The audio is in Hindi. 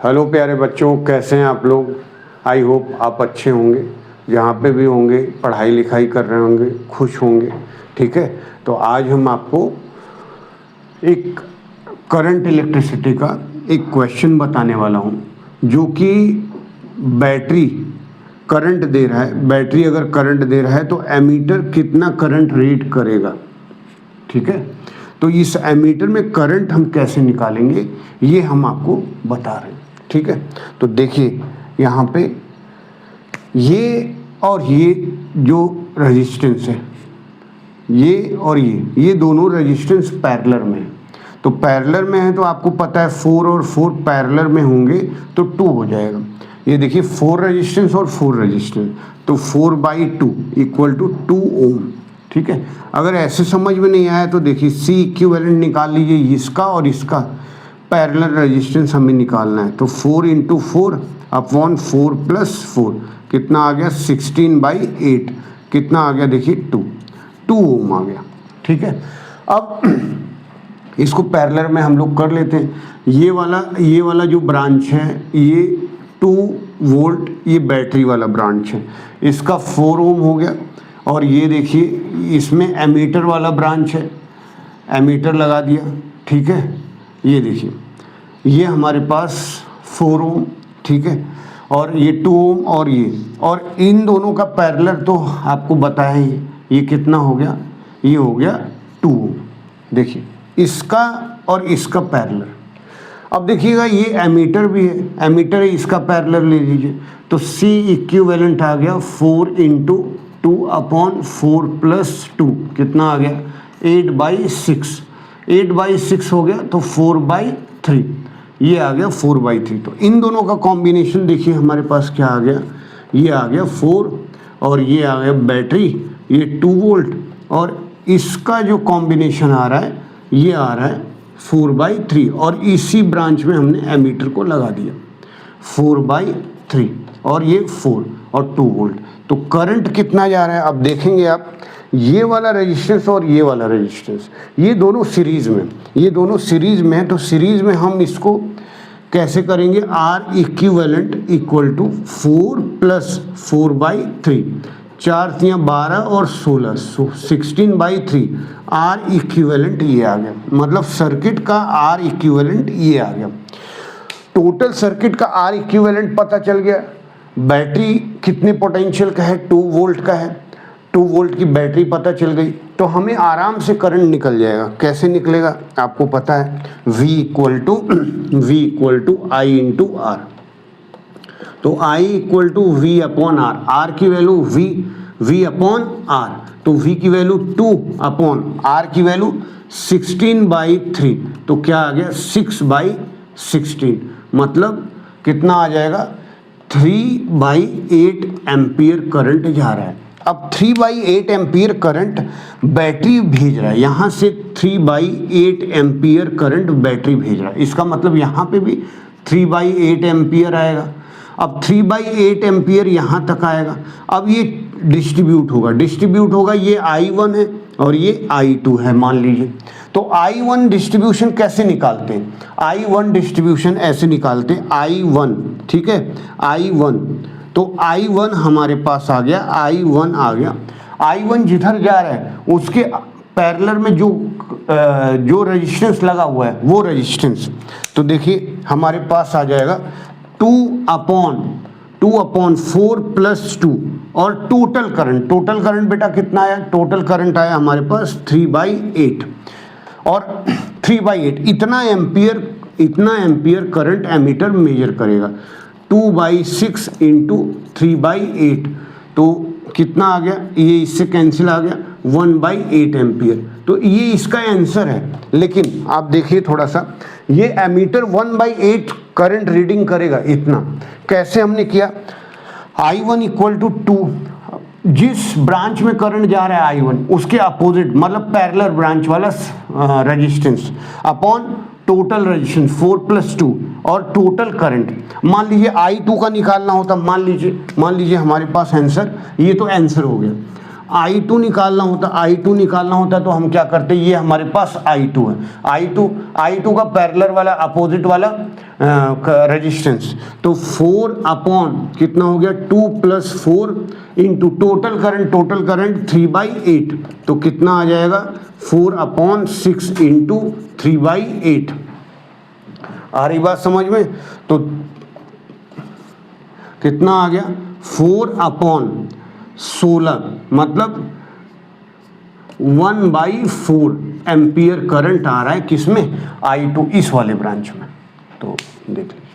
हेलो प्यारे बच्चों, कैसे हैं आप लोग। आई होप आप अच्छे होंगे, जहाँ पे भी होंगे पढ़ाई लिखाई कर रहे होंगे, खुश होंगे। ठीक है, तो आज हम आपको एक करंट इलेक्ट्रिसिटी का एक क्वेश्चन बताने वाला हूँ, जो कि बैटरी करंट दे रहा है। बैटरी अगर करंट दे रहा है तो एमीटर कितना करंट रीड करेगा। ठीक है, तो इस एमीटर में करंट हम कैसे निकालेंगे ये हम आपको बता रहे हैं। ठीक है, तो देखिए यहाँ पे ये और ये जो रेजिस्टेंस है, ये और ये दोनों रेजिस्टेंस पैरेलल में है। तो पैरेलल में है तो आपको पता है 4 और 4 पैरेलल में होंगे तो 2 हो जाएगा। ये देखिए 4 रेजिस्टेंस और 4 रेजिस्टेंस, तो 4/2 इक्वल टू 2 ओम। ठीक है, अगर ऐसे समझ में नहीं आया तो देखिए सी इक्विवेलेंट निकाल लीजिए, इसका और इसका पैरेलल रेजिस्टेंस हमें निकालना है। तो 4 × 4 अपॉन 4 + 4 कितना आ गया 16/8, कितना आ गया देखिए 2 ओम आ गया। ठीक है, अब इसको पैरेलल में हम लोग कर लेते हैं। ये वाला जो ब्रांच है ये 2 वोल्ट, ये बैटरी वाला ब्रांच है, इसका 4 ओम हो गया। और ये देखिए इसमें एमीटर वाला ब्रांच है, एमीटर लगा दिया। ठीक है, ये देखिए ये हमारे पास 4 ओम। ठीक है, और ये 2 ओम और इन दोनों का पैरेलल तो आपको बताया ही, ये कितना हो गया, ये हो गया 2 ओम। देखिए इसका और इसका पैरेलल। अब देखिएगा ये एमीटर भी है, एमीटर है, इसका पैरेलल ले लीजिए। तो सी इक्विवेलेंट आ गया 4 × 2 अपॉन 4 + 2 कितना आ गया 8/6, 8/6 हो गया। तो 4/3 ये आ गया 4/3। तो इन दोनों का कॉम्बिनेशन देखिए हमारे पास क्या आ गया, ये आ गया 4 और ये आ गया बैटरी, ये 2 वोल्ट, और इसका जो कॉम्बिनेशन आ रहा है ये आ रहा है 4/3, और इसी ब्रांच में हमने एमीटर को लगा दिया 4/3, और ये 4 और 2 वोल्ट। तो करंट कितना जा रहा है अब देखेंगे आप, ये वाला रेजिस्टेंस और ये वाला रेजिस्टेंस, ये दोनों सीरीज में है। तो सीरीज में हम इसको कैसे करेंगे, R इक्विवेलेंट इक्वल टू 4 + 4/3, 4 × 12 और 16, 16/3 R इक्विवेलेंट ये आ गया। मतलब सर्किट का R इक्विवेलेंट ये आ गया। टोटल सर्किट का R इक्विवेलेंट पता चल गया। बैटरी कितने पोटेंशियल का है, 2 वोल्ट का है, 2 वोल्ट की बैटरी पता चल गई। तो हमें आराम से करंट निकल जाएगा। कैसे निकलेगा आपको पता है, V = I × R। तो I = V/R, R की वैल्यू V/R, तो V की वैल्यू 2 अपॉन R की वैल्यू 16/3, तो क्या आ गया 6/16, मतलब कितना आ जाएगा 3/8 एम्पियर करंट जा रहा है। अब 3/8 एम्पियर करंट बैटरी भेज रहा है, यहाँ से 3/8 एम्पियर करंट बैटरी भेज रहा है। इसका मतलब यहाँ पे भी 3/8 एम्पियर आएगा। अब 3/8 एम्पियर यहाँ तक आएगा। अब ये डिस्ट्रीब्यूट होगा, ये I1 है और ये I2 है मान लीजिए। तो I1 डिस्ट्रीब्यूशन कैसे निकालते हैं, I1 डिस्ट्रीब्यूशन ऐसे निकालते हैं, I1, ठीक है, I1, तो I1 हमारे पास आ गया, I1 आ गया। I1 जिधर जा रहा है उसके पैरेलल में जो रेजिस्टेंस लगा हुआ है वो रेजिस्टेंस, तो देखिए हमारे पास आ जाएगा 2 अपॉन 4 + 2, और टोटल करंट बेटा कितना आया, टोटल करंट आया हमारे पास 3/8, और 3/8 इतना एम्पियर करंट एमीटर मेजर करेगा। 2/6 × 3/8, तो कितना आ गया, ये इससे कैंसिल आ गया 1/8 एम्पियर। तो ये इसका आंसर है। लेकिन आप देखिए थोड़ा सा, ये एमीटर 1/8 करंट रीडिंग करेगा इतना। कैसे हमने किया, I1 = 2, जिस ब्रांच में करंट जा रहा है I1 उसके अपोजिट मतलब पैरेलल ब्रांच वाला रेजिस्टेंस अपॉन टोटल रेजिस्टेंस 4 + 2 और टोटल करंट। मान लीजिए I2 का निकालना होता, मान लीजिए हमारे पास आंसर, ये तो आंसर हो गया। I2 निकालना होता तो हम क्या करते, ये हमारे पास I2 है, I2 का पैरेलल वाला अपोजिट वाला रेजिस्टेंस, तो 4 अपॉन कितना हो गया 2 + 4 इंटू टोटल करंट 3/8, तो कितना आ जाएगा 4/6 इंटू 3/8। आ रही बात समझ में? तो कितना आ गया 4/16 मतलब 1/4 एम्पियर करंट आ रहा है किसमें, I2 इस वाले ब्रांच में। तो देख लीजिए।